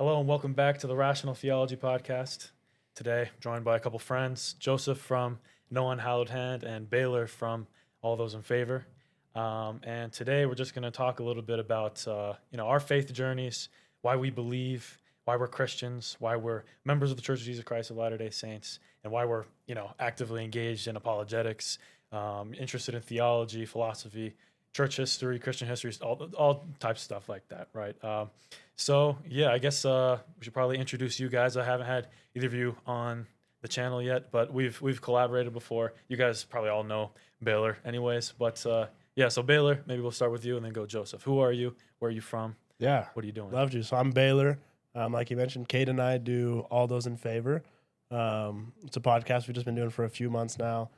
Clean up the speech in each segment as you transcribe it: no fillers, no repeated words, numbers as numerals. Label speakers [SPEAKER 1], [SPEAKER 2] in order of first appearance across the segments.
[SPEAKER 1] Hello and welcome back to the Rational Theology Podcast. Today, joined by a couple friends, Joseph from No Unhallowed Hand and Baylor from All Those in Favor. And today we're just going to talk a little bit about our faith journeys, why we believe, why we're Christians, why we're members of the Church of Jesus Christ of Latter-day Saints, and why we're actively engaged in apologetics, interested in theology, philosophy, church history, Christian history, all types of stuff like that, right? I guess we should probably introduce you guys. I haven't had either of you on the channel yet, but we've collaborated before. You guys probably all know Baylor anyways, but so Baylor, maybe we'll start with you and then go Joseph. Who are you? Where are you from?
[SPEAKER 2] Yeah.
[SPEAKER 1] What are you doing?
[SPEAKER 2] Loved you. So I'm Baylor. Like you mentioned, Kate and I do All Those in Favor. It's a podcast we've just been doing for a few months now,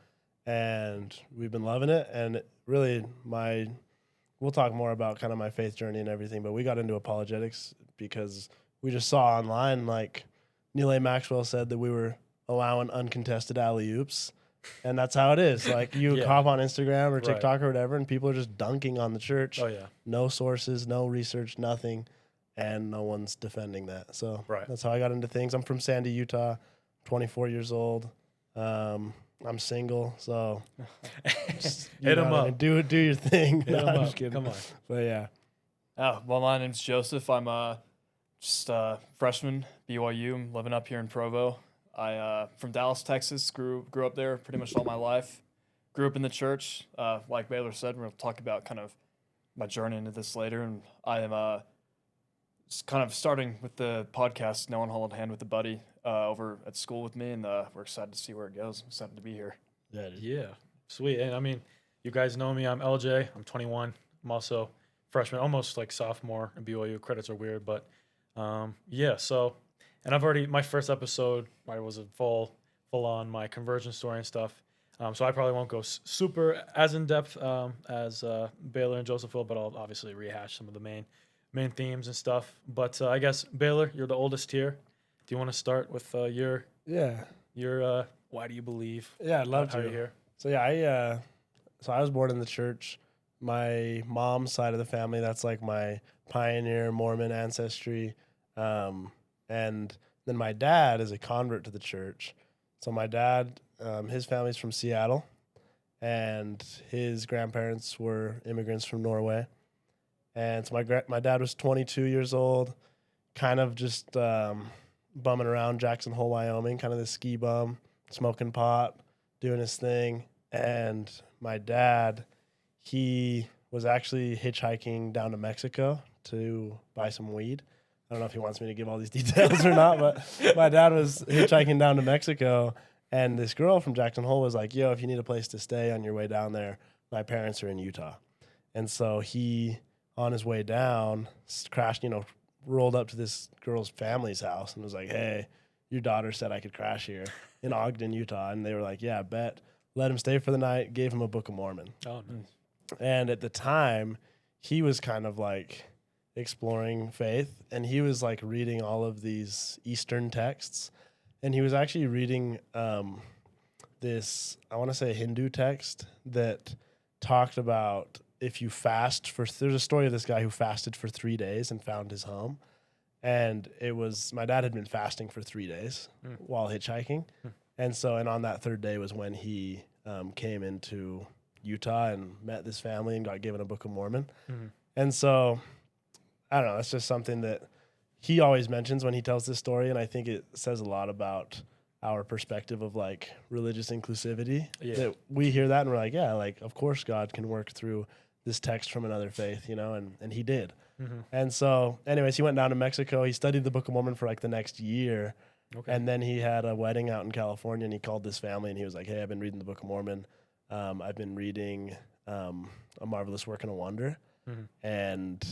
[SPEAKER 2] and we've been loving it. And really, we'll talk more about kind of my faith journey and everything, but we got into apologetics because we just saw online, like Neil A. Maxwell said that we were allowing uncontested alley-oops. And that's how it is. Like you hop on Instagram or TikTok or whatever, and people are just dunking on the church.
[SPEAKER 1] Oh, yeah.
[SPEAKER 2] No sources, no research, nothing. And no one's defending that. So that's how I got into things. I'm from Sandy, Utah, 24 years old. I'm single, so
[SPEAKER 1] just, hit them up.
[SPEAKER 2] Do your thing.
[SPEAKER 1] Hit them
[SPEAKER 2] I'm
[SPEAKER 1] up.
[SPEAKER 2] just kidding.
[SPEAKER 1] Come on.
[SPEAKER 2] But yeah.
[SPEAKER 3] Well, my name's Joseph. I'm just a freshman, BYU. I'm living up here in Provo. I from Dallas, Texas. Grew up there pretty much all my life. Grew up in the church. Like Baylor said, we'll talk about kind of my journey into this later. And I am just kind of starting with the podcast, No Unhallowed Hand, with a buddy over at school with me, and we're excited to see where it goes. I'm excited to be here.
[SPEAKER 1] Yeah, sweet. And I mean, you guys know me. I'm LJ. I'm 21. I'm also freshman, almost like sophomore in BYU. Credits are weird, but so, and I've already, my first episode, I was a full on my conversion story and stuff. So I probably won't go super as in depth as Baylor and Joseph will, but I'll obviously rehash some of the main themes and stuff. But I guess Baylor, you're the oldest here. Do you want to start with your why do you believe?
[SPEAKER 2] Yeah, I'd love to.
[SPEAKER 1] How you're here?
[SPEAKER 2] So yeah, I was born in the church. My mom's side of the family, that's like my pioneer Mormon ancestry. And then my dad is a convert to the church. So my dad, his family's from Seattle, and his grandparents were immigrants from Norway. And so my dad was 22 years old, kind of just bumming around Jackson Hole, Wyoming, kind of the ski bum, smoking pot, doing his thing. And my dad, he was actually hitchhiking down to Mexico to buy some weed. I don't know if he wants me to give all these details or not, but my dad was hitchhiking down to Mexico, and this girl from Jackson Hole was like, yo, if you need a place to stay on your way down there, my parents are in Utah. And so he, on his way down, crashed, rolled up to this girl's family's house and was like, hey, your daughter said I could crash here in Ogden, Utah. And they were like, yeah, bet. Let him stay for the night, gave him a Book of Mormon.
[SPEAKER 1] Oh, nice.
[SPEAKER 2] And at the time, he was kind of like exploring faith, and he was like reading all of these Eastern texts. And he was actually reading this, I want to say, Hindu text that talked about if you fast there's a story of this guy who fasted for 3 days and found his home. And it was, my dad had been fasting for 3 days while hitchhiking. And on that third day was when he came into Utah and met this family and got given a Book of Mormon. And so, I don't know, that's just something that he always mentions when he tells this story. And I think it says a lot about our perspective of like religious inclusivity. Yeah. That we hear that and we're like, yeah, like of course God can work through this text from another faith, and he did. And so anyways, he went down to Mexico. He studied the Book of Mormon for like the next year. Okay. And then he had a wedding out in California, and he called this family and he was like, hey, I've been reading the Book of Mormon. I've been reading A Marvelous Work and a Wonder, and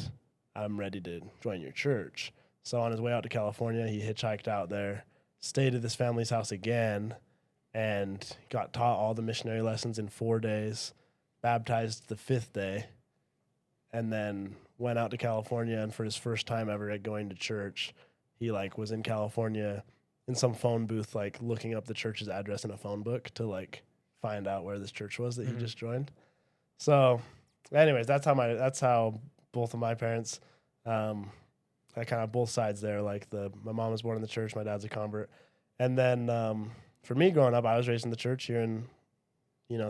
[SPEAKER 2] I'm ready to join your church. So on his way out to California, he hitchhiked out there, stayed at this family's house again, and got taught all the missionary lessons in 4 days, baptized the 5th day, and then went out to California. And for his first time ever at going to church, he like was in California in some phone booth, like looking up the church's address in a phone book to like find out where this church was that he just joined. So anyways, that's how both of my parents I kind of both sides there. Like my mom was born in the church, my dad's a convert. And then for me growing up, I was raised in the church here in,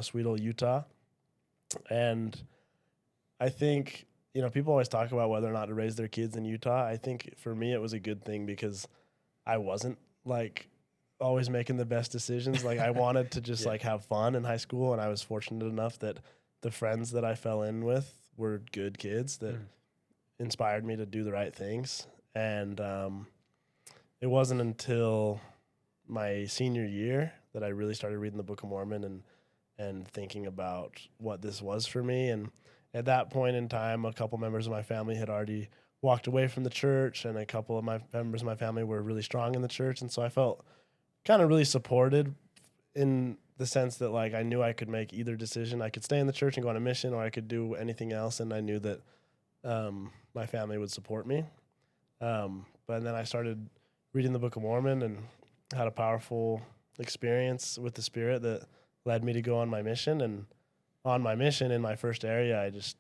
[SPEAKER 2] sweet old Utah. And I think, people always talk about whether or not to raise their kids in Utah. I think for me, it was a good thing because I wasn't like always making the best decisions. Like I wanted to just like have fun in high school. And I was fortunate enough that the friends that I fell in with were good kids that inspired me to do the right things. And it wasn't until my senior year that I really started reading the Book of Mormon and thinking about what this was for me. And at that point in time, a couple members of my family had already walked away from the church, and a couple of my members of my family were really strong in the church. And so I felt kind of really supported in the sense that like I knew I could make either decision. I could stay in the church and go on a mission, or I could do anything else. And I knew that my family would support me. But then I started reading the Book of Mormon and had a powerful experience with the Spirit that led me to go on my mission. And on my mission in my first area, I just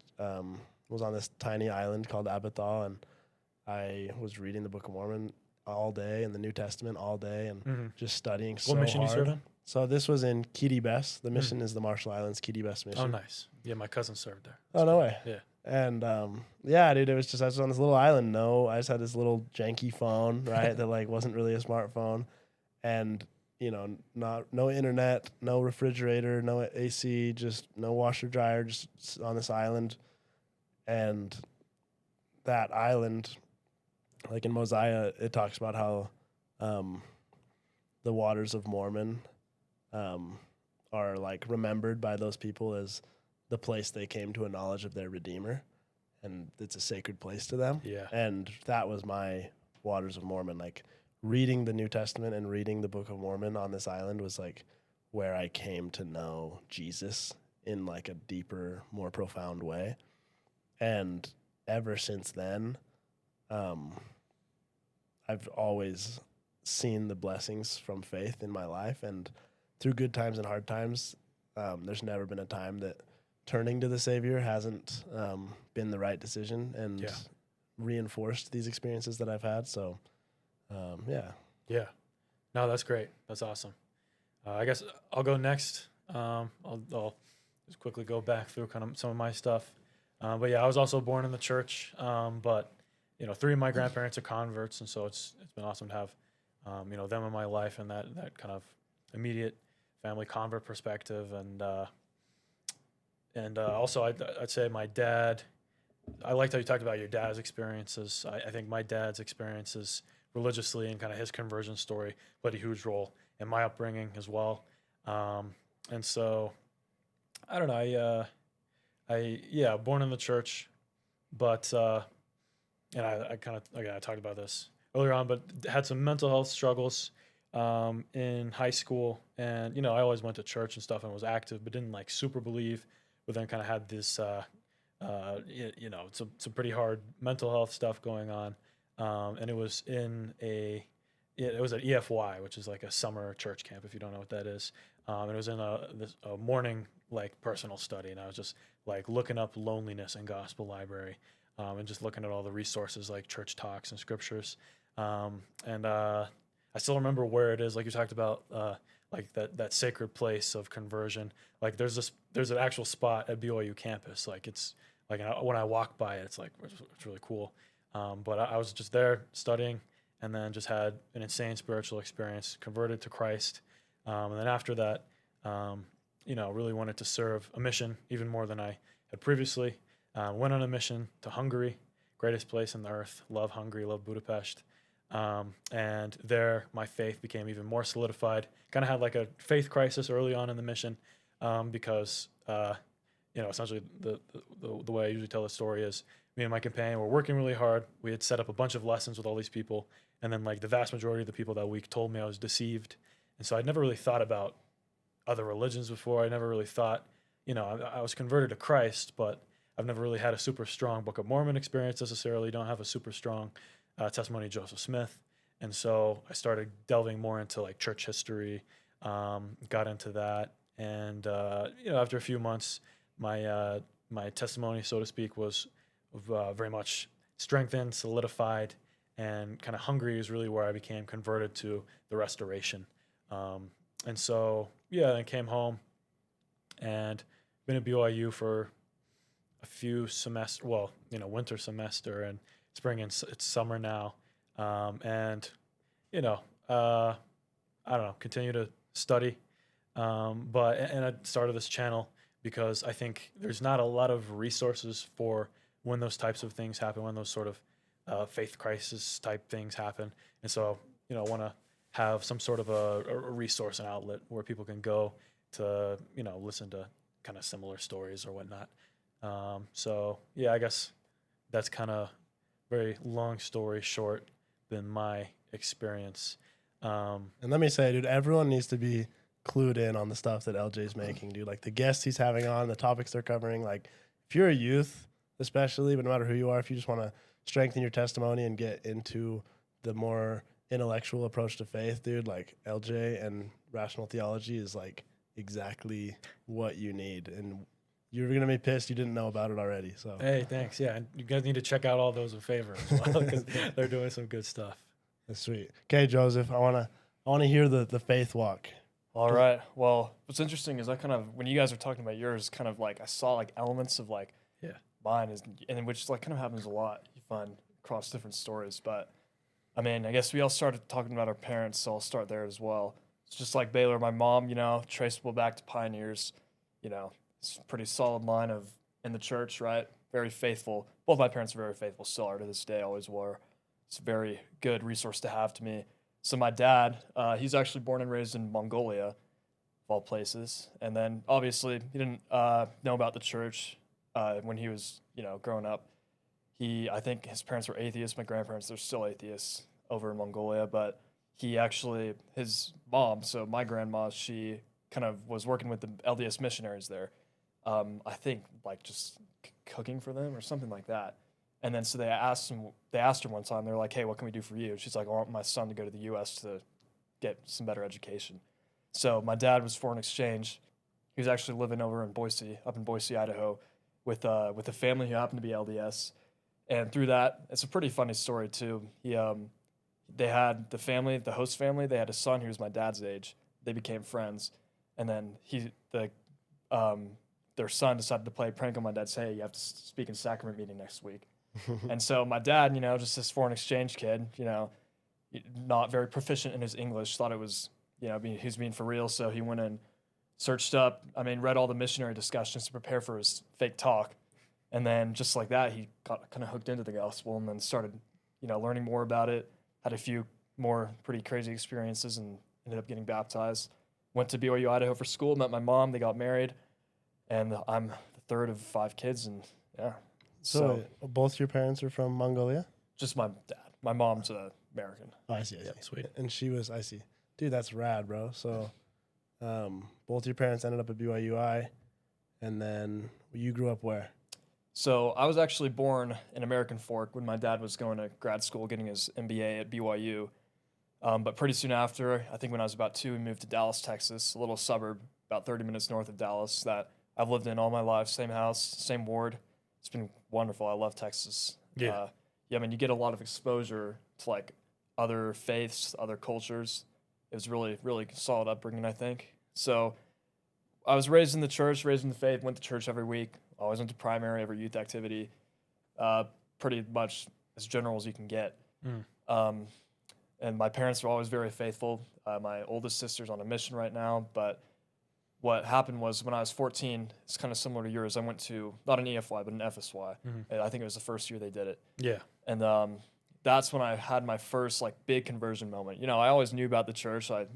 [SPEAKER 2] was on this tiny island called Abathal, and I was reading the Book of Mormon all day and the New Testament all day and just studying so hard.
[SPEAKER 1] What mission you served in?
[SPEAKER 2] So this was in Kiribati. The mission is the Marshall Islands Kiribati mission.
[SPEAKER 1] Oh, nice. Yeah, my cousin served there.
[SPEAKER 2] Oh, no way.
[SPEAKER 1] Yeah.
[SPEAKER 2] And yeah, dude, it was just I was on this little island. I just had this little janky phone, right, that like wasn't really a smartphone, and no internet, no refrigerator, no AC, just no washer dryer, just on this island. And that island, like in Mosiah, it talks about how the waters of Mormon are like remembered by those people as the place they came to a knowledge of their Redeemer, and it's a sacred place to them.
[SPEAKER 1] Yeah.
[SPEAKER 2] And that was my waters of Mormon. Like reading the New Testament and reading the Book of Mormon on this island was like where I came to know Jesus in like a deeper, more profound way. And ever since then, I've always seen the blessings from faith in my life, and through good times and hard times, there's never been a time that turning to the Savior hasn't been the right decision and reinforced these experiences that I've had. So, yeah.
[SPEAKER 1] Yeah. No, that's great. That's awesome. I guess I'll go next. I'll just quickly go back through kind of some of my stuff. But yeah, I was also born in the church. But 3 of my grandparents are converts, and so it's been awesome to have them in my life and that kind of immediate family convert perspective. And also I'd say my dad. I liked how you talked about your dad's experiences. I think my dad's experiences religiously and kind of his conversion story played a huge role in my upbringing as well. And so I don't know. I born in the church, but and I kind of I talked about this earlier on, but had some mental health struggles in high school, and I always went to church and stuff and was active, but didn't like super believe. But then kind of had this some pretty hard mental health stuff going on, and it was in it was at EFY, which is like a summer church camp, if you don't know what that is. And it was in a morning like personal study, and I was just like looking up loneliness in gospel library, and just looking at all the resources like church talks and scriptures. And I still remember where it is, like you talked about, like that sacred place of conversion. Like there's an actual spot at BYU campus. Like it's like when I walk by it, it's like it's really cool. But I was just there studying, and then just had an insane spiritual experience, converted to Christ. And then after that, really wanted to serve a mission even more than I had previously. Went on a mission to Hungary, greatest place on the earth. Love Hungary, love Budapest. And there my faith became even more solidified. Kind of had like a faith crisis early on in the mission, because essentially the way I usually tell the story is me and my companion were working really hard. We had set up a bunch of lessons with all these people, and then like the vast majority of the people that week told me I was deceived. And so I'd never really thought about other religions before. I never really thought, I was converted to Christ, but I've never really had a super strong Book of Mormon experience necessarily. Don't have a super strong testimony of Joseph Smith. And so I started delving more into like church history, got into that. And, after a few months, my testimony, so to speak, was very much strengthened, solidified. and kind of Hungary is really where I became converted to the Restoration. And so, yeah, I came home and been at BYU for a few semesters, well, winter semester and spring, and it's summer now. And, I don't know, continue to study. And I started this channel because I think there's not a lot of resources for when those types of things happen, when those sort of faith crisis type things happen. And so, I want to have some sort of a resource and outlet where people can go to, listen to kind of similar stories or whatnot. So, yeah, I guess that's kind of very long story short been my experience.
[SPEAKER 2] And let me say, dude, everyone needs to be clued in on the stuff that LJ's making, dude. Like the guests he's having on, the topics they're covering. Like if you're a youth, especially, but no matter who you are, if you just want to strengthen your testimony and get into the more intellectual approach to faith, dude, like LJ and rational theology is like exactly what you need. And you're going to be pissed you didn't know about it already. So
[SPEAKER 1] hey, thanks. Yeah, and you guys need to check out all those in favor as well because they're doing some good stuff.
[SPEAKER 2] That's sweet. Okay, Joseph, I want to hear the faith walk.
[SPEAKER 3] All right. Well, what's interesting is I kind of, when you guys are talking about yours, kind of like I saw like elements of like mine is, and which like kind of happens a lot. You find across different stories, but I mean, I guess we all started talking about our parents, so I'll start there as well. It's just like Baylor, my mom, traceable back to pioneers, it's a pretty solid line of in the church, right? Very faithful. Both my parents are very faithful, still are to this day, always were. It's a very good resource to have to me. So my dad, he's actually born and raised in Mongolia, of all places. And then obviously he didn't know about the church when he was, growing up. I think his parents were atheists. My grandparents, they're still atheists over in Mongolia. But his mom, so my grandma, she kind of was working with the LDS missionaries there. I think like just cooking for them or something like that. And then so they asked her one time, they're like, hey, what can we do for you? She's like, I want my son to go to the U.S. to get some better education. So my dad was foreign exchange. He was actually living over in Boise, up in Boise, Idaho, with a family who happened to be LDS. And through that, it's a pretty funny story too. They had the host family, they had a son who was my dad's age. They became friends. And then their son decided to play a prank on my dad, say, hey, you have to speak in sacrament meeting next week. And so my dad, just this foreign exchange kid, not very proficient in his English, thought it was, he was being for real. So he went and read all the missionary discussions to prepare for his fake talk. And then just like that, he got kind of hooked into the gospel and then started, learning more about it, had a few more pretty crazy experiences and ended up getting baptized. Went to BYU, Idaho for school, met my mom, they got married. And I'm the third of 5 kids and yeah.
[SPEAKER 2] So both your parents are from Mongolia?
[SPEAKER 3] Just my dad. My mom's American.
[SPEAKER 2] Oh, I see.
[SPEAKER 1] Sweet.
[SPEAKER 2] And she was, I see. Dude, that's rad, bro. So both your parents ended up at BYUI, and then you grew up where?
[SPEAKER 3] So I was actually born in American Fork when my dad was going to grad school, getting his MBA at BYU. But pretty soon after, I think when I was about 2, we moved to Dallas, Texas, a little suburb about 30 minutes north of Dallas that I've lived in all my life, same house, same ward. It's been wonderful. I love Texas.
[SPEAKER 1] Yeah.
[SPEAKER 3] You get a lot of exposure to like other faiths, other cultures. It was really, really solid upbringing, I think. So I was raised in the church, raised in the faith, went to church every week, always went to primary, every youth activity, pretty much as general as you can get. And my parents were always very faithful. My oldest sister's on a mission right now, but what happened was when I was 14, it's kind of similar to yours. I went to, not an EFY, but an FSY. And I think it was the first year they did it.
[SPEAKER 1] Yeah.
[SPEAKER 3] And that's when I had my first like big conversion moment. I always knew about the church. I,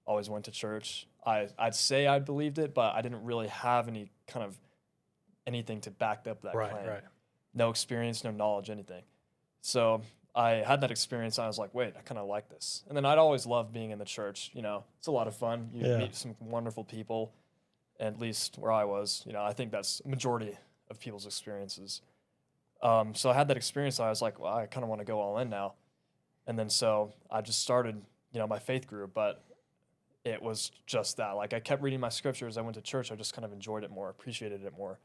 [SPEAKER 3] always went to church. I'd say I believed it, but I didn't really have any kind of anything to back up that claim. Right. No experience, no knowledge, anything. So I had that experience. And I was like, wait, I kind of like this. And then I'd always loved being in the church. It's a lot of fun. You meet some wonderful people, at least where I was. I think that's the majority of people's experiences. So I had that experience. I was like, well, I kind of want to go all in now. And then so I just started, my faith group, but it was just that. Like I kept reading my scriptures. I went to church. I just kind of enjoyed it more, appreciated it more,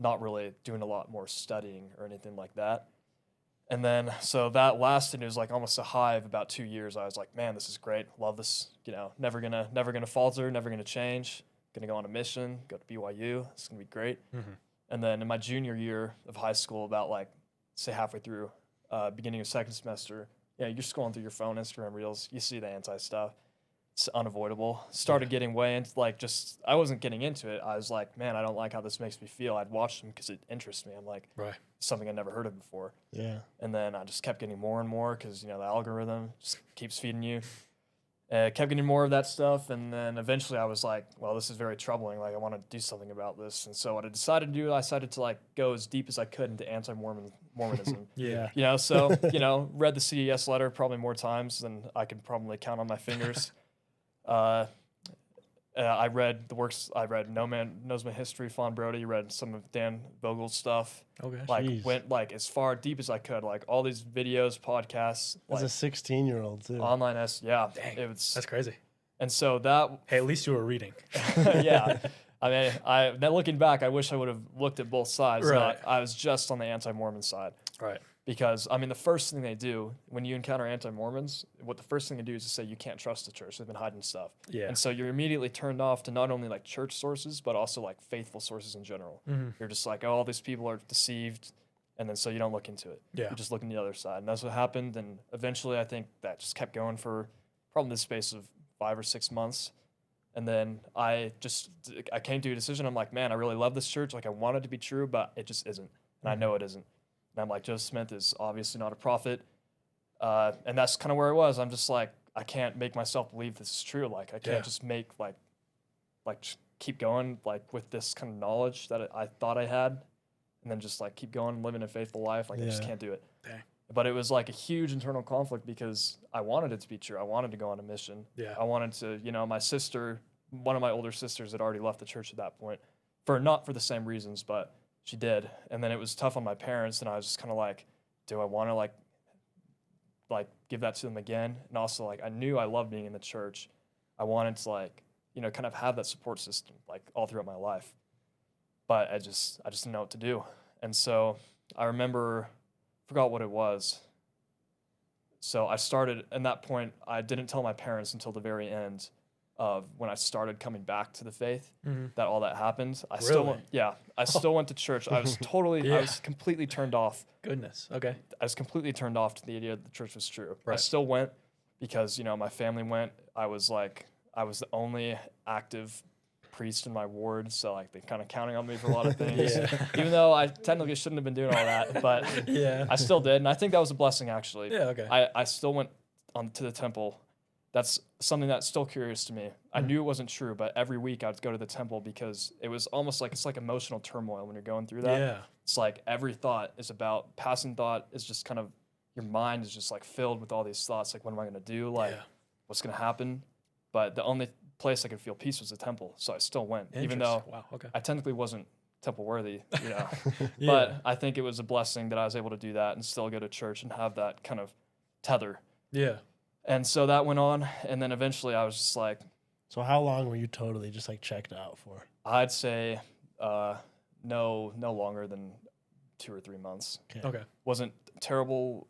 [SPEAKER 3] not really doing a lot more studying or anything like that. And then, so that lasted, it was like almost a high of about 2 years. I was like, man, this is great. Love this, never gonna falter, never gonna change. Gonna go on a mission, go to BYU. It's gonna be great.
[SPEAKER 1] Mm-hmm.
[SPEAKER 3] And then in my junior year of high school, about like, say halfway through, beginning of second semester, you're scrolling through your phone, Instagram Reels, you see the anti stuff. It's unavoidable. Started getting way into I wasn't getting into it. I was like, man, I don't like how this makes me feel. I'd watch them because it interests me. I'm like,
[SPEAKER 1] Right.
[SPEAKER 3] something I'd never heard of before.
[SPEAKER 2] Yeah.
[SPEAKER 3] And then I just kept getting more and more because, the algorithm just keeps feeding you. Kept getting more of that stuff. And then eventually I was like, well, this is very troubling. Like, I want to do something about this. And so what I decided to do, I decided to go as deep as I could into Mormonism.
[SPEAKER 2] Yeah.
[SPEAKER 3] So, read the CES letter probably more times than I could probably count on my fingers. I read the works. I read No Man Knows My History, Fawn Brody. Read some of Dan Vogel's stuff.
[SPEAKER 1] Okay.
[SPEAKER 2] Jeez.
[SPEAKER 3] Went as far deep as I could. All these videos, podcasts.
[SPEAKER 2] As a 16-year-old too.
[SPEAKER 3] Online Dang,
[SPEAKER 1] That's crazy.
[SPEAKER 3] And so that.
[SPEAKER 1] Hey, at least you were reading.
[SPEAKER 3] Yeah. I mean, now looking back, I wish I would have looked at both sides.
[SPEAKER 1] Right.
[SPEAKER 3] I was just on the anti-Mormon side.
[SPEAKER 1] Right.
[SPEAKER 3] Because, the first thing they do when you encounter anti-Mormons, the first thing they do is to say you can't trust the church. They've been hiding stuff.
[SPEAKER 1] Yeah.
[SPEAKER 3] And so you're immediately turned off to not only church sources, but also faithful sources in general.
[SPEAKER 1] Mm-hmm.
[SPEAKER 3] You're just like, oh, all these people are deceived. And then so you don't look into it.
[SPEAKER 1] Yeah.
[SPEAKER 3] You just look on the other side. And that's what happened. And eventually I think that just kept going for probably the space of 5 or 6 months. And then I came to a decision. I'm like, man, I really love this church. I want it to be true, but it just isn't. And I know it isn't. And I'm like, Joseph Smith is obviously not a prophet. And that's kind of where I was. I'm just like, I can't make myself believe this is true. I can't just make, keep going, with this kind of knowledge that I thought I had. And then just, keep going, living a faithful life. I just can't do it.
[SPEAKER 1] Dang.
[SPEAKER 3] But it was, a huge internal conflict because I wanted it to be true. I wanted to go on a mission.
[SPEAKER 1] Yeah.
[SPEAKER 3] I wanted to, my sister, one of my older sisters had already left the church at that point. Not for the same reasons, but she did. And then it was tough on my parents, and I was just kind of like, do I want to give that to them again? And also I knew I loved being in the church. I wanted to kind of have that support system all throughout my life. But I just didn't know what to do. And so I forgot what it was. So I started, at that point, I didn't tell my parents until the very end of when I started coming back to the faith, that all that happened. I still went to church. I was I was completely turned off.
[SPEAKER 1] Goodness. Okay.
[SPEAKER 3] I was completely turned off to the idea that the church was true.
[SPEAKER 1] Right.
[SPEAKER 3] I still went because, my family went. I was the only active priest in my ward, so they're kind of counting on me for a lot of things. Even though I technically shouldn't have been doing all that, but I still did, and I think that was a blessing actually.
[SPEAKER 1] Yeah. Okay.
[SPEAKER 3] I still went to the temple. That's something that's still curious to me. I knew it wasn't true, but every week I'd go to the temple because it was almost it's emotional turmoil when you're going through that.
[SPEAKER 1] Yeah.
[SPEAKER 3] It's every thought is about passing thought is just kind of your mind is just filled with all these thoughts. What am I going to do? What's going to happen? But the only place I could feel peace was the temple. So I still went, even though I technically wasn't temple worthy, But I think it was a blessing that I was able to do that and still go to church and have that kind of tether.
[SPEAKER 1] Yeah.
[SPEAKER 3] And so that went on, and then eventually I was just like...
[SPEAKER 2] So how long were you totally just checked out for?
[SPEAKER 3] I'd say no longer than 2 or 3 months.
[SPEAKER 1] Okay.
[SPEAKER 3] Wasn't terrible,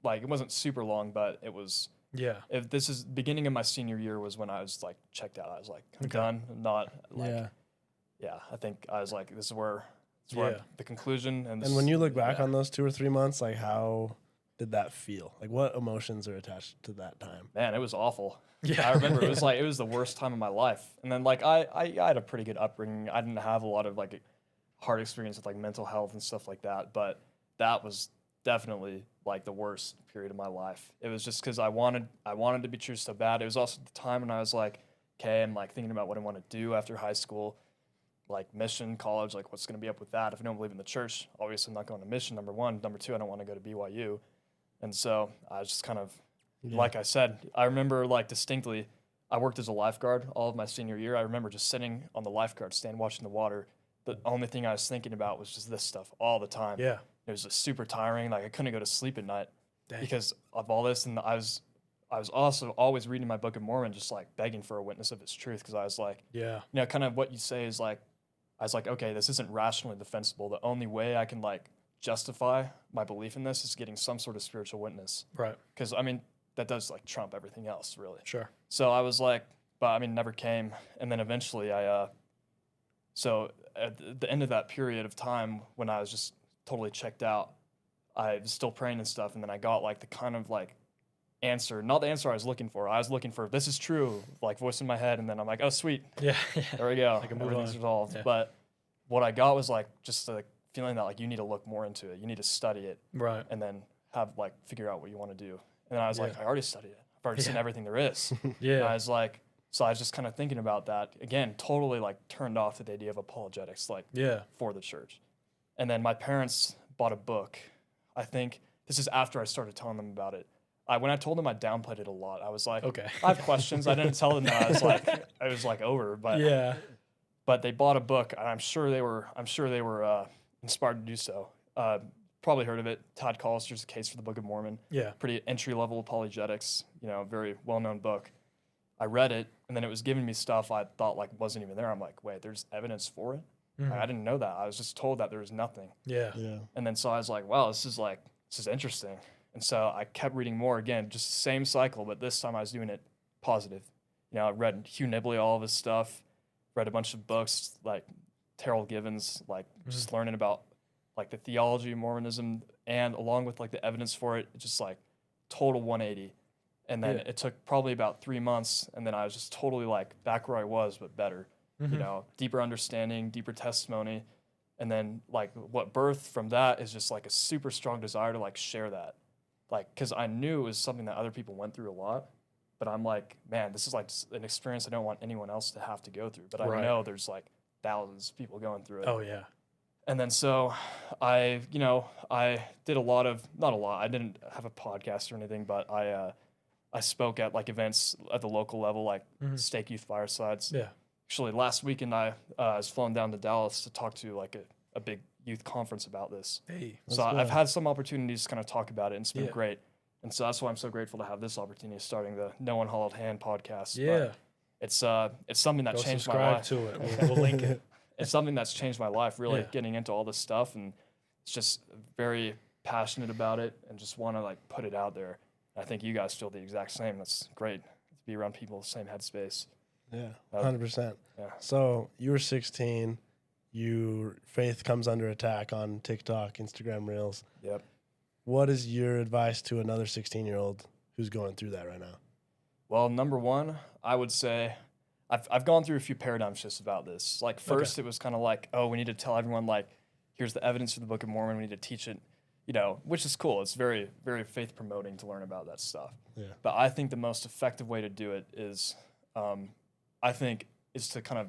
[SPEAKER 3] it wasn't super long, but it was...
[SPEAKER 1] Yeah.
[SPEAKER 3] If this is beginning of my senior year was when I was checked out. I was I'm done. I'm not I think I was this is where the conclusion. And
[SPEAKER 2] when you look back on those 2 or 3 months, how did that feel? What emotions are attached to that time?
[SPEAKER 3] Man, it was awful.
[SPEAKER 1] Yeah.
[SPEAKER 3] I remember it was the worst time of my life. And then I had a pretty good upbringing. I didn't have a lot of hard experience with mental health and stuff like that, but that was definitely the worst period of my life. It was just because I wanted to be true so bad. It was also the time when I was okay, I'm thinking about what I want to do after high school, mission, college, what's going to be up with that. If I don't believe in the church, obviously I'm not going to mission, number one. Number two, I don't want to go to BYU. And so I was just kind of, like I said, I remember distinctly, I worked as a lifeguard all of my senior year. I remember just sitting on the lifeguard stand watching the water. The only thing I was thinking about was just this stuff all the time.
[SPEAKER 1] Yeah.
[SPEAKER 3] It was just super tiring. I couldn't go to sleep at night.
[SPEAKER 1] Dang.
[SPEAKER 3] Because of all this. And I was also always reading my Book of Mormon, just begging for a witness of its truth. Because I was kind of what you say is I was okay, this isn't rationally defensible. The only way I can justify my belief in this is getting some sort of spiritual witness.
[SPEAKER 1] Right.
[SPEAKER 3] Because, I mean, that does like trump everything else, really.
[SPEAKER 1] Sure.
[SPEAKER 3] So I was like, but I mean, never came. And then eventually so at the end of that period of time when I was just totally checked out, I was still praying and stuff. And then I got like the kind of like answer, not the answer I was looking for. I was looking for, this is true, like voice in my head. And then I'm like, oh, sweet.
[SPEAKER 1] Yeah.
[SPEAKER 3] There we go.
[SPEAKER 1] I can move
[SPEAKER 3] Everything's
[SPEAKER 1] on.
[SPEAKER 3] resolved.
[SPEAKER 1] Yeah.
[SPEAKER 3] But what I got was like just the feeling that like you need to look more into it. You need to study it.
[SPEAKER 1] Right.
[SPEAKER 3] And then have like figure out what you want to do. And then I was like,
[SPEAKER 1] Yeah.
[SPEAKER 3] I already studied it. I've already seen everything there is.
[SPEAKER 1] Yeah.
[SPEAKER 3] And I was like, so I was just kind of thinking about that again, totally like turned off to the idea of apologetics, like
[SPEAKER 1] Yeah.
[SPEAKER 3] for the church. And then my parents bought a book. I think this is after I started telling them about it. When I told them I downplayed it a lot, I was like,
[SPEAKER 1] Okay.
[SPEAKER 3] I have questions. I didn't tell them that I was like over, but
[SPEAKER 1] Yeah.
[SPEAKER 3] but they bought a book, and I'm sure they were inspired to do so. Probably heard of it. Todd Collister's Case for the Book of Mormon.
[SPEAKER 1] Yeah.
[SPEAKER 3] Pretty entry-level apologetics, very well-known book. I read it, and then it was giving me stuff I thought like wasn't even there. I'm like, wait, there's evidence for it?
[SPEAKER 1] Mhm.
[SPEAKER 3] I didn't know that. I was just told that there was nothing.
[SPEAKER 1] Yeah.
[SPEAKER 2] Yeah.
[SPEAKER 3] And then so I was like, wow, this is interesting. And so I kept reading more again, just the same cycle, but this time I was doing it positive. I read Hugh Nibley, all of his stuff, read a bunch of books like Terrell Givens, like just learning about like the theology of Mormonism, and along with like the evidence for it, just like total 180. And then it took probably about 3 months, and then I was just totally like back where I was, but better. Deeper understanding, deeper testimony. And then like what birthed from that is just like a super strong desire to like share that. Like, because I knew it was something that other people went through a lot, but I'm like, man, this is like an experience I don't want anyone else to have to go through. But I know there's like thousands of people going through it.
[SPEAKER 1] Oh yeah.
[SPEAKER 3] And then so I did not a lot. I didn't have a podcast or anything, but I spoke at like events at the local level, like Stake Youth Firesides.
[SPEAKER 1] Yeah.
[SPEAKER 3] Actually, last weekend I was flown down to Dallas to talk to like a big youth conference about this.
[SPEAKER 1] Hey.
[SPEAKER 3] So I've had some opportunities to kind of talk about it, and it's been
[SPEAKER 1] Yeah.
[SPEAKER 3] great. And so that's why I'm so grateful to have this opportunity, starting the No Unhallowed Hand podcast.
[SPEAKER 1] Yeah.
[SPEAKER 3] But it's something that
[SPEAKER 1] Go
[SPEAKER 3] changed my
[SPEAKER 1] subscribe
[SPEAKER 3] life.
[SPEAKER 1] to it. We'll link it.
[SPEAKER 3] It's something that's changed my life, really,
[SPEAKER 1] Yeah.
[SPEAKER 3] getting into all this stuff, and it's just very passionate about it, and just want to like put it out there. I think you guys feel the exact same. That's great to be around people in the same headspace.
[SPEAKER 2] Yeah. 100%.
[SPEAKER 3] Yeah.
[SPEAKER 2] So you were 16. Your faith comes under attack on TikTok, Instagram Reels.
[SPEAKER 3] Yep.
[SPEAKER 2] What is your advice to another 16-year-old who's going through that right now?
[SPEAKER 3] Well, number one, I would say I've gone through a few paradigm shifts about this. Like first, it was kind of like, oh, we need to tell everyone like, here's the evidence for the Book of Mormon. We need to teach it, which is cool. It's very, very faith promoting to learn about that stuff.
[SPEAKER 2] Yeah.
[SPEAKER 3] But I think the most effective way to do it is, is to kind of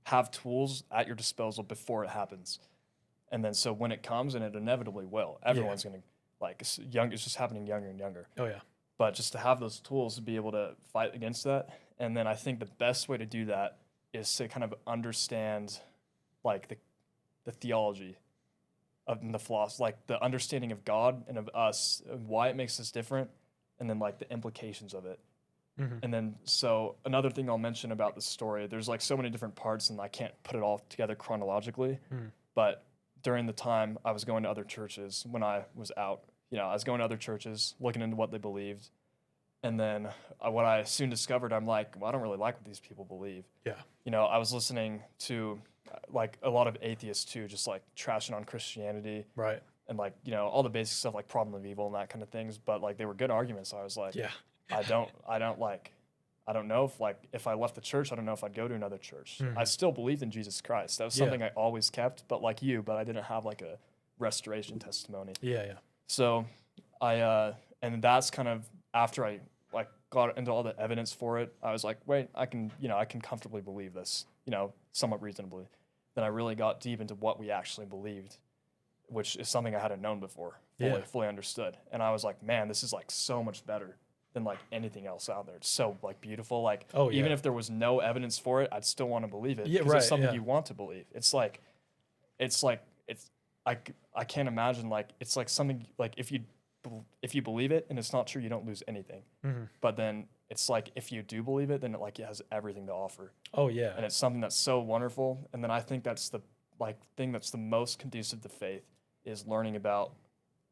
[SPEAKER 3] have tools at your disposal before it happens. And then so when it comes, and it inevitably will, everyone's going to, like, it's just happening younger and younger.
[SPEAKER 1] Oh yeah.
[SPEAKER 3] But just to have those tools to be able to fight against that. And then I think the best way to do that is to kind of understand, like, the theology of the philosophy, like the understanding of God and of us, and why it makes us different, and then, like, the implications of it.
[SPEAKER 1] Mm-hmm.
[SPEAKER 3] And then, so another thing I'll mention about the story, there's like so many different parts, and I can't put it all together chronologically. But during the time I was going to other churches when I was out, I was going to other churches, looking into what they believed. And then what I soon discovered, I'm like, well, I don't really like what these people believe.
[SPEAKER 1] Yeah.
[SPEAKER 3] I was listening to like a lot of atheists too, just like trashing on Christianity.
[SPEAKER 1] Right.
[SPEAKER 3] And like, all the basic stuff like problem of evil and that kind of things. But like they were good arguments. So I was like,
[SPEAKER 1] Yeah.
[SPEAKER 3] I don't know if I left the church, I don't know if I'd go to another church. I still believed in Jesus Christ. That was something I always kept, but like you, but I didn't have like a restoration testimony.
[SPEAKER 1] Yeah. Yeah.
[SPEAKER 3] So and that's kind of after I like got into all the evidence for it, I was like, wait, I can comfortably believe this, somewhat reasonably. Then I really got deep into what we actually believed, which is something I hadn't known before, fully understood. And I was like, man, this is like so much better than like anything else out there. It's so like beautiful. Like even if there was no evidence for it, I'd still want to believe it.
[SPEAKER 1] Yeah,
[SPEAKER 3] because it's something
[SPEAKER 1] yeah.
[SPEAKER 3] you want to believe. I can't imagine like, it's like something like if you believe it and it's not true, you don't lose anything. But then it's like, if you do believe it, then it has everything to offer.
[SPEAKER 1] Oh yeah.
[SPEAKER 3] And it's something that's so wonderful. And then I think that's the thing that's the most conducive to faith is learning about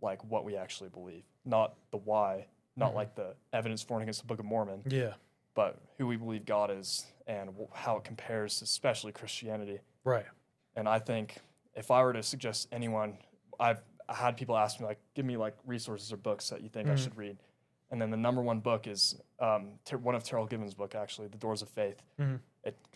[SPEAKER 3] like what we actually believe, not the why, not like the evidence for and against the Book of Mormon,
[SPEAKER 1] Yeah.
[SPEAKER 3] but who we believe God is and how it compares to especially Christianity.
[SPEAKER 1] Right.
[SPEAKER 3] And I think if I were to suggest anyone, I've had people ask me, like, give me like resources or books that you think I should read. And then the number one book is one of Terrell Gibbons' book, actually, The Doors of Faith.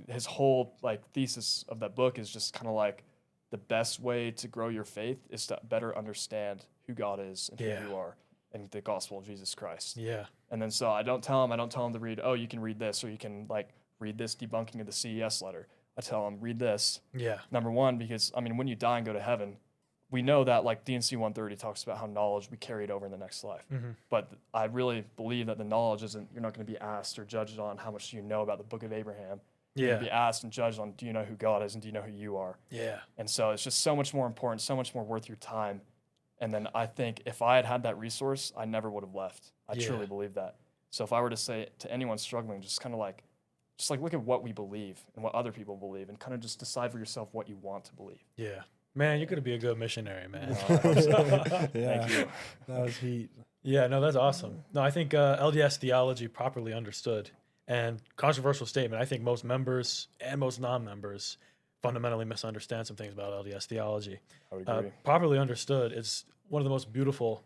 [SPEAKER 3] His whole like thesis of that book is just kind of like the best way to grow your faith is to better understand who God is and who you are and the gospel of Jesus Christ.
[SPEAKER 1] Yeah.
[SPEAKER 3] And then so I don't tell them to read, oh, you can read this, or you can like read this debunking of the CES letter. I tell them, read this.
[SPEAKER 1] Yeah.
[SPEAKER 3] Number one, because I mean, when you die and go to heaven, we know that like DNC 130 talks about how knowledge we carry it over in the next life. But I really believe that the knowledge isn't, you're not going to be asked or judged on how much you know about the Book of Abraham. You're going to be asked and judged on, do you know who God is and do you know who you are?
[SPEAKER 1] Yeah.
[SPEAKER 3] And so it's just so much more important, so much more worth your time. And then I think if I had had that resource, I never would have left. I truly believe that. So if I were to say to anyone struggling, just kind of like, look at what we believe and what other people believe and kind of just decide for yourself what you want to believe.
[SPEAKER 1] Yeah. Man, you're going to be a good missionary, man.
[SPEAKER 3] Thank you.
[SPEAKER 2] That was heat.
[SPEAKER 1] Yeah, no, that's awesome. No, I think LDS theology properly understood, and controversial statement, I think most members and most non-members fundamentally misunderstand some things about LDS theology.
[SPEAKER 3] I would agree.
[SPEAKER 1] Properly understood, it's one of the most beautiful,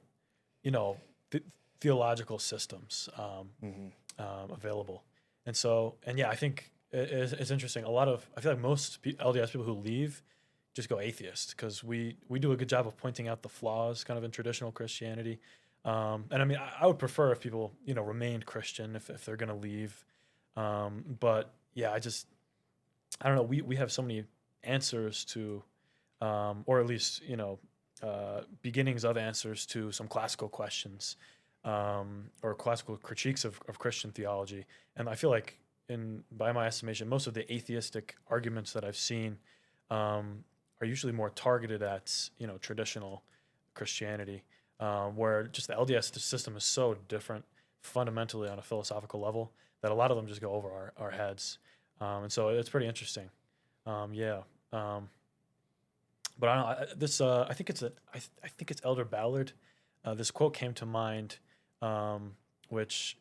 [SPEAKER 1] theological systems available. And so, I think it's interesting. I feel like most LDS people who leave just go atheist because we do a good job of pointing out the flaws kind of in traditional Christianity. And I mean, I would prefer if people, remained Christian if they're going to leave. But yeah, I don't know. We have so many answers to, or at least, beginnings of answers to some classical questions, or classical critiques of Christian theology. And I feel like by my estimation, most of the atheistic arguments that I've seen, are usually more targeted at, traditional Christianity, where just the LDS system is so different fundamentally on a philosophical level that a lot of them just go over our heads. And so it's pretty interesting. But I don't know, I think it's Elder Ballard. This quote came to mind, which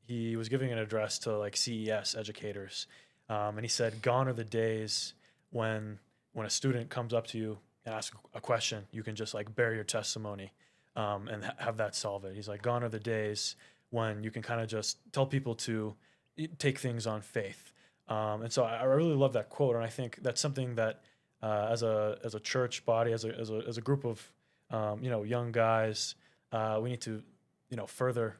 [SPEAKER 1] he was giving an address to like CES educators. And he said, "Gone are the days when a student comes up to you and asks a question, you can just like bear your testimony and have that solve it." He's like, "Gone are the days when you can kind of just tell people to take things on faith." And so I really love that quote, and I think that's something that as a church body, as a group of young guys, we need to further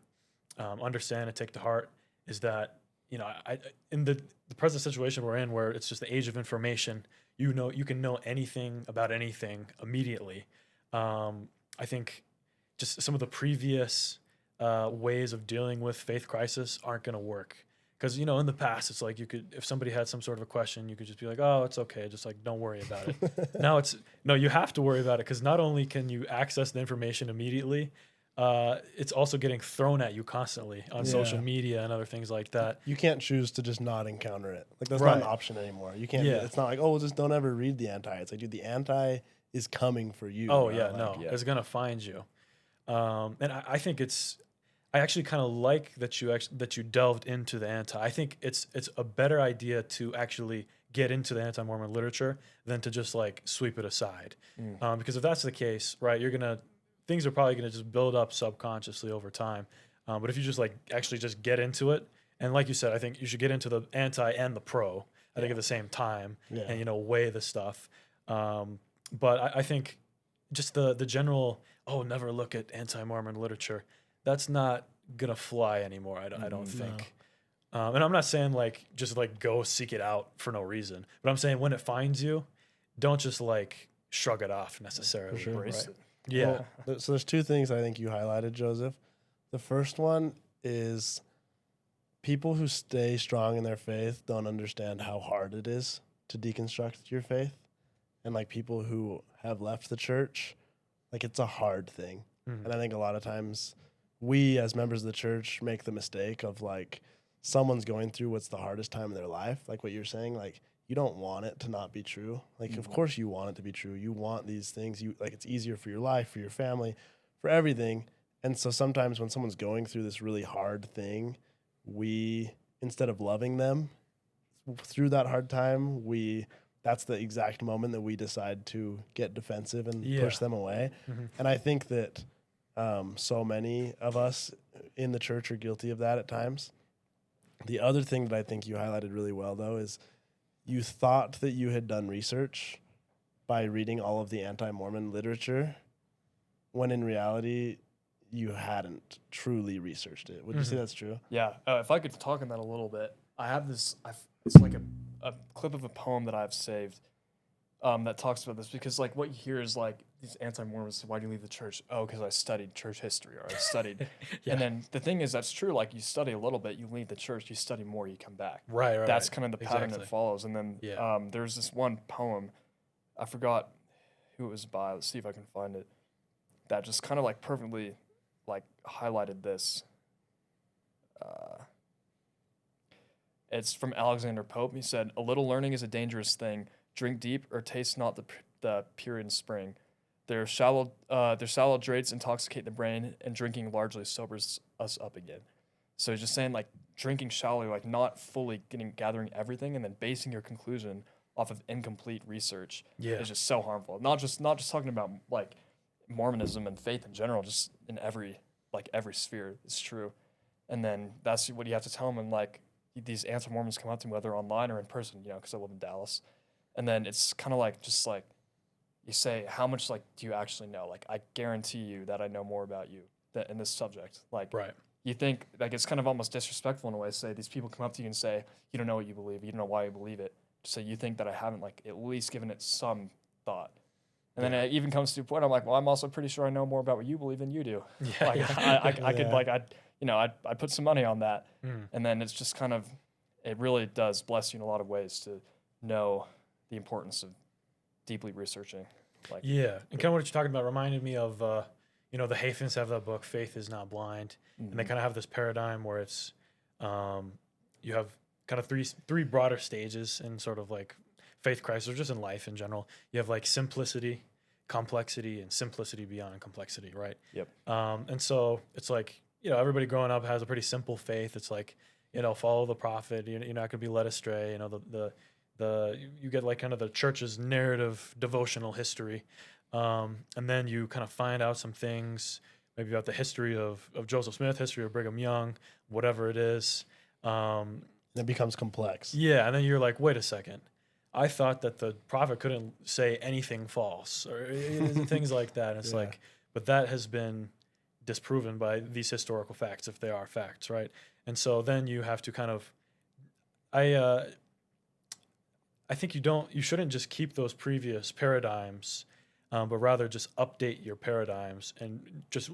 [SPEAKER 1] understand and take to heart is that in the present situation we're in, where it's just the age of information. You can know anything about anything immediately. I think just some of the previous ways of dealing with faith crisis aren't going to work. Because, in the past, it's like if somebody had some sort of a question, you could just be like, "Oh, it's okay. Just like, don't worry about it." Now no, you have to worry about it, because not only can you access the information immediately, it's also getting thrown at you constantly on social media and other things like that.
[SPEAKER 2] You can't choose to just not encounter it. Like, that's
[SPEAKER 1] Right.
[SPEAKER 2] not an option anymore. You can't. It's not like, oh, well, just don't ever read the anti. It's like, dude, the anti is coming for you.
[SPEAKER 1] Oh,
[SPEAKER 2] bro.
[SPEAKER 1] yeah,
[SPEAKER 2] Like,
[SPEAKER 1] no, it's gonna find you. And I think I actually kind of like that you delved into the anti. I think it's a better idea to actually get into the anti-Mormon literature than to just like sweep it aside. Because if that's the case, right, things are probably gonna just build up subconsciously over time. But if you just like actually just get into it, and like you said, I think you should get into the anti and the pro, I think at the same time, and weigh the stuff. But I think just the general, never look at anti-Mormon literature, that's not gonna fly anymore. I don't think. And I'm not saying like just like go seek it out for no reason, but I'm saying when it finds you, don't just like shrug it off necessarily.
[SPEAKER 2] For sure.
[SPEAKER 1] Right?
[SPEAKER 3] It.
[SPEAKER 1] Yeah.
[SPEAKER 2] Well, so there's two things I think you highlighted, Joseph. The first one is people who stay strong in their faith don't understand how hard it is to deconstruct your faith. And like people who have left the church, like it's a hard thing. And I think a lot of times we as members of the church make the mistake of like someone's going through what's the hardest time in their life. Like what you're saying, like you don't want it to not be true. Like, of course you want it to be true. You want these things. It's easier for your life, for your family, for everything. And so sometimes when someone's going through this really hard thing, we, instead of loving them through that hard time, that's the exact moment that we decide to get defensive and push them away.
[SPEAKER 1] Mm-hmm.
[SPEAKER 2] And I think that so many of us in the church are guilty of that at times. The other thing that I think you highlighted really well, though, is you thought that you had done research by reading all of the anti-Mormon literature, when in reality, you hadn't truly researched it. Would you say that's true?
[SPEAKER 3] Yeah. If I could talk on that a little bit, I have this. It's like a clip of a poem that I've saved that talks about this, because like what you hear is like these anti-Mormons, why do you leave the church? Oh, because I studied church history, or I studied. And then the thing is, that's true. Like you study a little bit, you leave the church, you study more, you come back.
[SPEAKER 1] Right.
[SPEAKER 3] That's kind of the pattern that follows. And then there's this one poem, I forgot who it was by. Let's see if I can find it. That just kind of like perfectly like highlighted this. It's from Alexander Pope. He said, "A little learning is a dangerous thing. Drink deep or taste not the pure in spring. Their shallow draughts intoxicate the brain, and drinking largely sobers us up again." So he's just saying like drinking shallowly, like not fully gathering everything, and then basing your conclusion off of incomplete research is just so harmful. Not just talking about like Mormonism and faith in general, just in every sphere is true. And then that's what you have to tell them. And like these anti-Mormons come up to me, whether online or in person, because I live in Dallas. And then it's kind of like, just like you say, how much like do you actually know? Like, I guarantee you that I know more about you in this subject. Like, you think like it's kind of almost disrespectful in a way to say these people come up to you and say, you don't know what you believe. You don't know why you believe it. So you think that I haven't like at least given it some thought. And then it even comes to a point I'm like, well, I'm also pretty sure I know more about what you believe than you do. I could like, I'd put some money on that. And then it's just kind of, it really does bless you in a lot of ways to know the importance of deeply researching. Like,
[SPEAKER 1] and kind of what you're talking about reminded me of, the Hathens have that book, Faith is Not Blind. And they kind of have this paradigm where it's, you have kind of three broader stages in sort of like faith crisis, or just in life in general. You have like simplicity, complexity, and simplicity beyond complexity, right?
[SPEAKER 3] Yep.
[SPEAKER 1] And so it's like, everybody growing up has a pretty simple faith. It's like, follow the prophet. You're not going to be led astray. You get like kind of the church's narrative devotional history. And then you kind of find out some things, maybe about the history of Joseph Smith, history of Brigham Young, whatever it is.
[SPEAKER 2] It becomes complex.
[SPEAKER 1] Yeah, and then you're like, wait a second. I thought that the prophet couldn't say anything false, or things like that. And it's like, but that has been disproven by these historical facts, if they are facts, right? And so then you have to kind of, I think you shouldn't just keep those previous paradigms, but rather just update your paradigms and just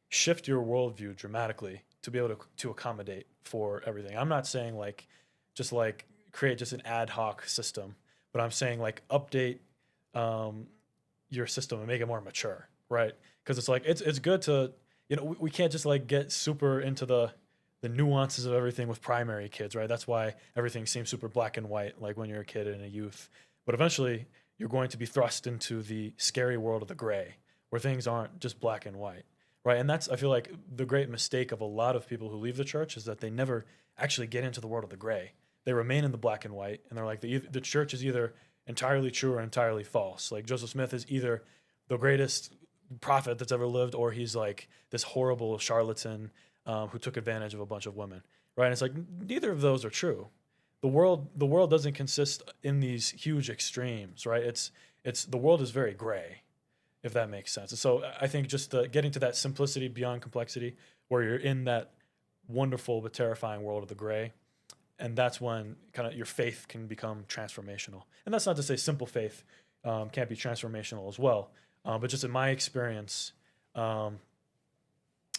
[SPEAKER 1] shift your worldview dramatically to be able to accommodate for everything. I'm not saying create just an ad hoc system, but I'm saying like update your system and make it more mature, right? Because it's like it's good to, we can't just like get super into the nuances of everything with primary kids, right? That's why everything seems super black and white, like when you're a kid and a youth. But eventually you're going to be thrust into the scary world of the gray, where things aren't just black and white, right? And that's, I feel like, the great mistake of a lot of people who leave the church is that they never actually get into the world of the gray. They remain in the black and white, and they're like, the church is either entirely true or entirely false. Like Joseph Smith is either the greatest prophet that's ever lived, or he's like this horrible charlatan who took advantage of a bunch of women, right? And it's like, neither of those are true. The world doesn't consist in these huge extremes, right? It's the world is very gray, if that makes sense. And so I think just getting to that simplicity beyond complexity, where you're in that wonderful but terrifying world of the gray. And that's when kind of your faith can become transformational. And that's not to say simple faith can't be transformational as well. But just in my experience, I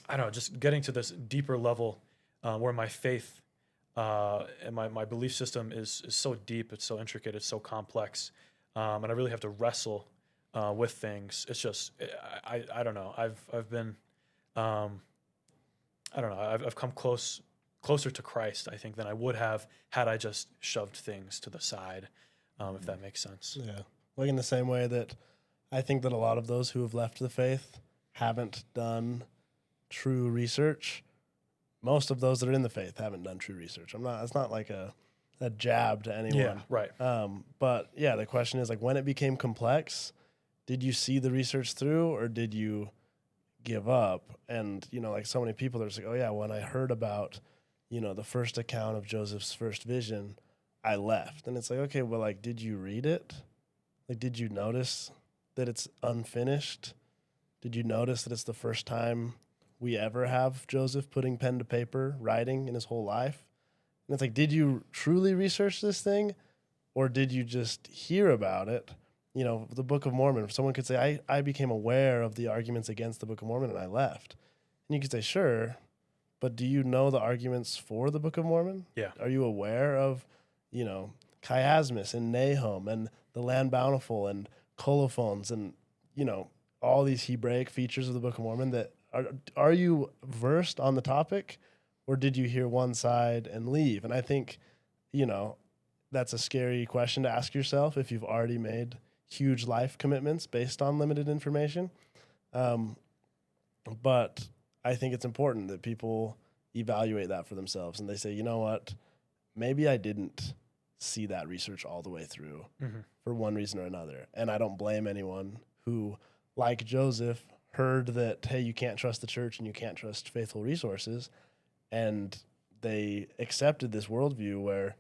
[SPEAKER 1] don't know, just getting to this deeper level where my faith and my belief system is so deep, it's so intricate, it's so complex, and I really have to wrestle with things. It's just, I don't know. I've been, I don't know. I've come closer to Christ, I think, than I would have had I just shoved things to the side, if that makes sense.
[SPEAKER 2] Yeah. Like in the same way that I think that a lot of those who have left the faith haven't done true research. Most of those that are in the faith haven't done true research. It's not like a jab to anyone.
[SPEAKER 1] Yeah, right.
[SPEAKER 2] But yeah, the question is like, when it became complex, did you see the research through, or did you give up? And, like so many people, they're just like, oh yeah, when I heard about, the first account of Joseph's first vision, I left. And it's like, okay, well, like, did you read it? Like, did you notice that it's unfinished? Did you notice that it's the first time we ever have Joseph putting pen to paper, writing in his whole life? And it's like, did you truly research this thing, or did you just hear about it? The Book of Mormon, someone could say, I became aware of the arguments against the Book of Mormon and I left. And you could say, sure, but do you know the arguments for the Book of Mormon?
[SPEAKER 1] Yeah.
[SPEAKER 2] Are you aware of, chiasmus and Nahum and the land bountiful and colophons and, all these Hebraic features of the Book of Mormon? That are you versed on the topic, or did you hear one side and leave? And I think, that's a scary question to ask yourself if you've already made huge life commitments based on limited information. But I think it's important that people evaluate that for themselves and they say, you know what, maybe I didn't see that research all the way through for one reason or another. And I don't blame anyone who, like Joseph, heard that, hey, you can't trust the church and you can't trust faithful resources. And they accepted this worldview where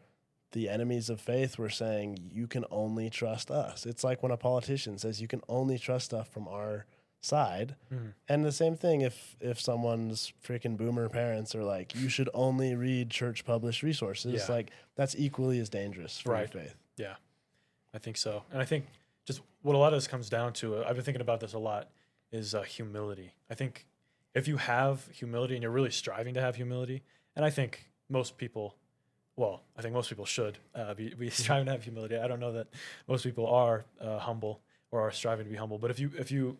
[SPEAKER 2] the enemies of faith were saying, you can only trust us. It's like when a politician says, you can only trust stuff from our side. And the same thing if someone's freaking boomer parents are like, you should only read church published resources, like that's equally as dangerous for your faith.
[SPEAKER 1] Yeah, I think so. And I think just what a lot of this comes down to, I've been thinking about this a lot, is humility. I think if you have humility and you're really striving to have humility, and I think most people should be striving to have humility. I don't know that most people are humble or are striving to be humble, but if you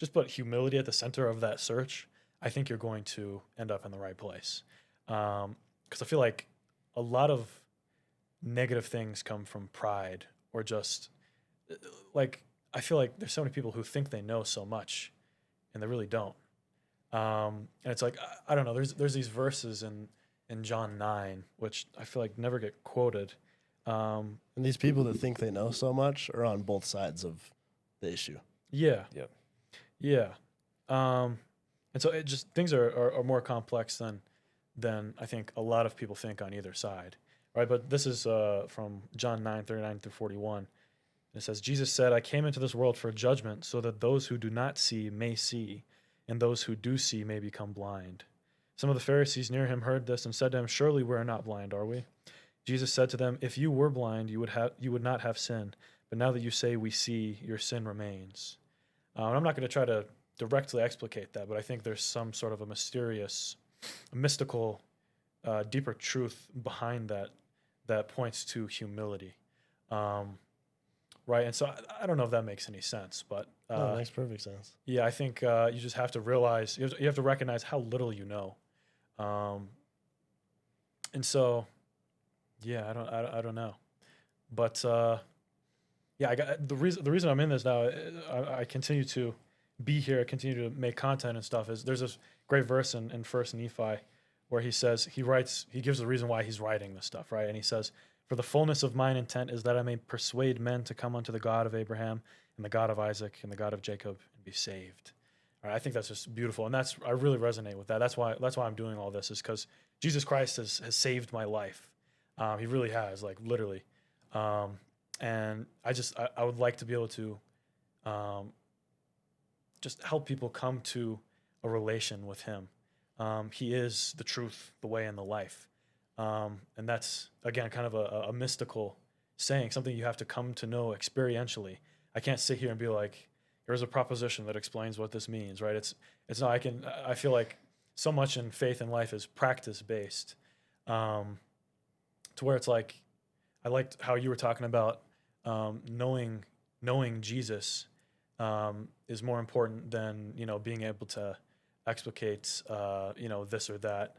[SPEAKER 1] just put humility at the center of that search, I think you're going to end up in the right place. Because I feel like a lot of negative things come from pride, or just like, I feel like there's so many people who think they know so much and they really don't. And it's like, I don't know, there's these verses in John 9, which I feel like never get quoted.
[SPEAKER 2] And these people that think they know so much are on both sides of the issue.
[SPEAKER 1] Yeah.
[SPEAKER 3] Yep.
[SPEAKER 1] Yeah. And so it just, things are more complex than I think a lot of people think on either side. Right. But this is from John 9:39 through 41. It says, Jesus said, I came into this world for judgment, so that those who do not see may see, and those who do see may become blind. Some of the Pharisees near him heard this and said to him, surely we are not blind, are we? Jesus said to them, if you were blind, you would not have sin. But now that you say we see, your sin remains. And I'm not going to try to directly explicate that, but I think there's some sort of a mystical, deeper truth behind that points to humility. Right. And so I don't know if that makes any sense, but
[SPEAKER 2] it makes perfect sense.
[SPEAKER 1] Yeah, I think you just have to realize, you have to recognize how little you know. And so, yeah, I don't know, but yeah, I got the reason I'm in this now. I continue to be here, I continue to make content and stuff. Is there's this great verse in First Nephi where he says he gives the reason why he's writing this stuff, right? And he says, for the fullness of mine intent is that I may persuade men to come unto the God of Abraham and the God of Isaac and the God of Jacob and be saved. All right, I think that's just beautiful, and I really resonate with that. That's why I'm doing all this, is because Jesus Christ has saved my life. He really has, like literally. And I would like to be able to just help people come to a relation with him. He is the truth, the way, and the life. And that's, again, kind of a mystical saying, something you have to come to know experientially. I can't sit here and be like, here's a proposition that explains what this means, right? It's not, I feel like so much in faith and life is practice-based, to where it's like, I liked how you were talking about knowing Jesus is more important than, being able to explicate, this or that,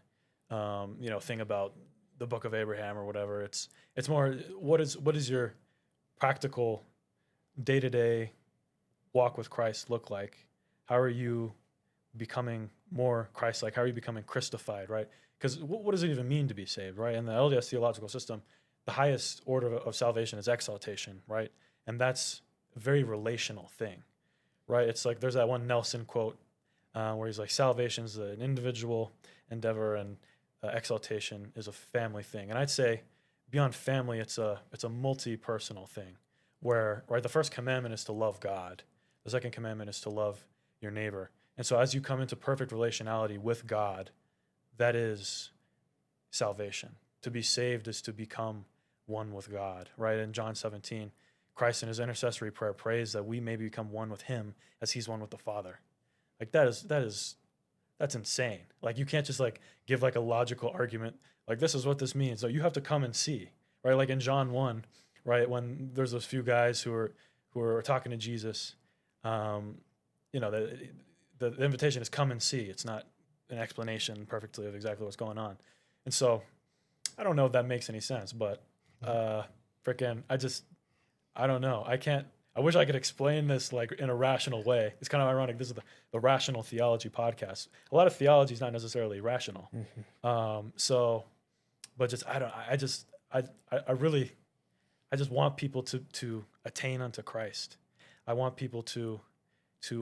[SPEAKER 1] thing about the Book of Abraham or whatever. It's more, what is your practical day-to-day walk with Christ look like? How are you becoming more Christ-like? How are you becoming Christified, right? Because what does it even mean to be saved, right? In the LDS theological system, the highest order of salvation is exaltation, right? And that's a very relational thing, right? It's like there's that one Nelson quote where he's like, salvation is an individual endeavor and exaltation is a family thing. And I'd say beyond family, it's a multi-personal thing where, right, the first commandment is to love God. The second commandment is to love your neighbor. And so as you come into perfect relationality with God, that is salvation. To be saved is to become one with God, right? In John 17, Christ in his intercessory prayer prays that we may become one with him as he's one with the Father. Like that's insane. Like you can't just like give like a logical argument, like this is what this means. So you have to come and see, right? Like in John 1, right, when there's those few guys who are talking to Jesus, you know, the invitation is come and see. It's not an explanation perfectly of exactly what's going on. And so I don't know if that makes any sense, but frickin' I don't know. I wish I could explain this like in a rational way. It's kind of ironic. This is the rational theology podcast. A lot of theology is not necessarily rational. But I just want people to attain unto Christ. I want people to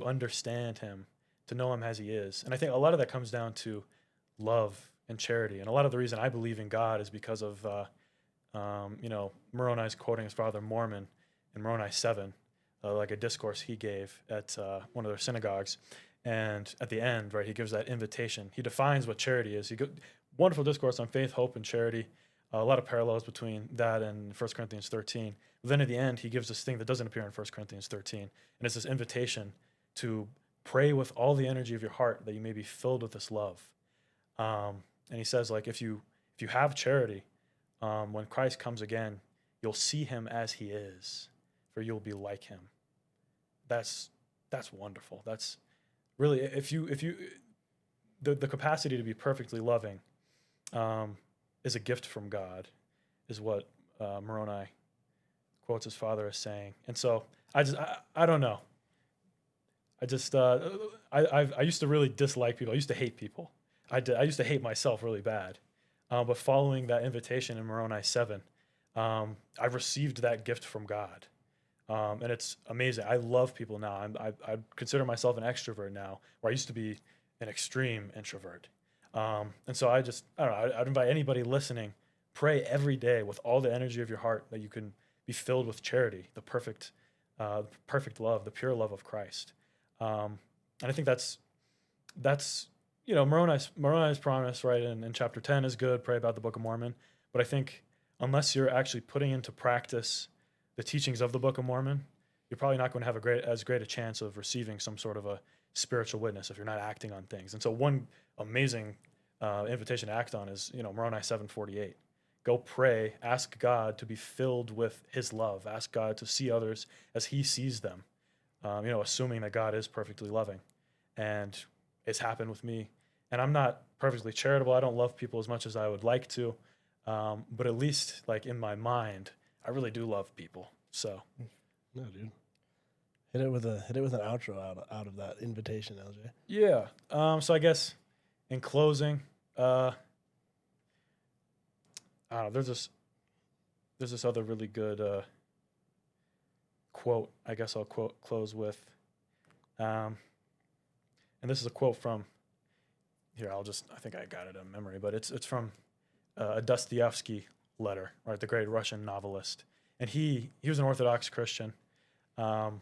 [SPEAKER 1] understand him, to know him as he is. And I think a lot of that comes down to love and charity. And a lot of the reason I believe in God is because of, you know, Moroni's quoting his father Mormon in Moroni 7, like a discourse he gave at one of their synagogues. And at the end, right, he gives that invitation. He defines what charity is. Wonderful discourse on faith, hope, and charity. A lot of parallels between that and 1 Corinthians 13. But then at the end, he gives this thing that doesn't appear in 1 Corinthians 13. And it's this invitation to pray with all the energy of your heart that you may be filled with this love. And he says, like, if you have charity, when Christ comes again, you'll see him as he is, for you'll be like him. That's wonderful. That's really, the capacity to be perfectly loving is a gift from God, is what Moroni quotes his father as saying. And so I don't know. I used to really dislike people. I used to hate people. I used to hate myself really bad. But following that invitation in Moroni 7, I received that gift from God. And it's amazing. I love people now. I consider myself an extrovert now, where I used to be an extreme introvert. And so I don't know, I'd invite anybody listening, pray every day with all the energy of your heart that you can be filled with charity, the perfect love, the pure love of Christ. And I think that's you know, Moroni's promise, right, in chapter 10 is good, pray about the Book of Mormon. But I think unless you're actually putting into practice the teachings of the Book of Mormon, you're probably not going to have as great a chance of receiving some sort of a spiritual witness if you're not acting on things. And so one amazing invitation to act on is, you know, Moroni 7:48. Go pray, ask God to be filled with his love, ask God to see others as he sees them, you know, assuming that God is perfectly loving. And it's happened with me. And I'm not perfectly charitable. I don't love people as much as I would like to. But at least, like, in my mind, I really do love people. So,
[SPEAKER 2] no, dude, hit it with an outro out of that invitation, LJ.
[SPEAKER 1] Yeah. So I guess in closing, I don't know. There's this other really good quote. I guess I'll close with, and this is a quote from here. I think I got it in memory, but it's from a Dostoevsky letter, right? The great Russian novelist. And he was an Orthodox Christian, and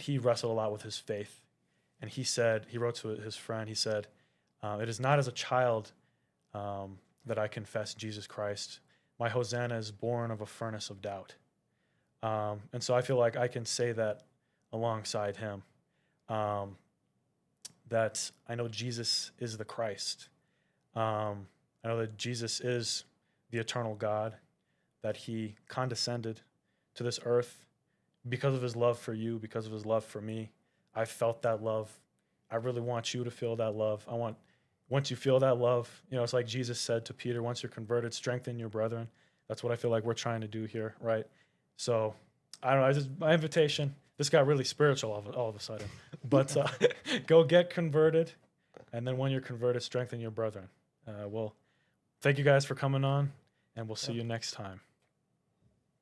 [SPEAKER 1] he wrestled a lot with his faith. And he wrote to his friend, he said, it is not as a child that I confess Jesus Christ. My Hosanna is born of a furnace of doubt. And so I feel like I can say that alongside him, that I know Jesus is the Christ. I know that Jesus is the eternal God, that he condescended to this earth because of his love for you, because of his love for me. I felt that love. I really want you to feel that love. Once you feel that love, you know, it's like Jesus said to Peter, once you're converted, strengthen your brethren. That's what I feel like we're trying to do here, right? So, I don't know, my invitation, this got really spiritual all of a sudden. But go get converted, and then when you're converted, strengthen your brethren. Well, thank you guys for coming on, and we'll see you next time.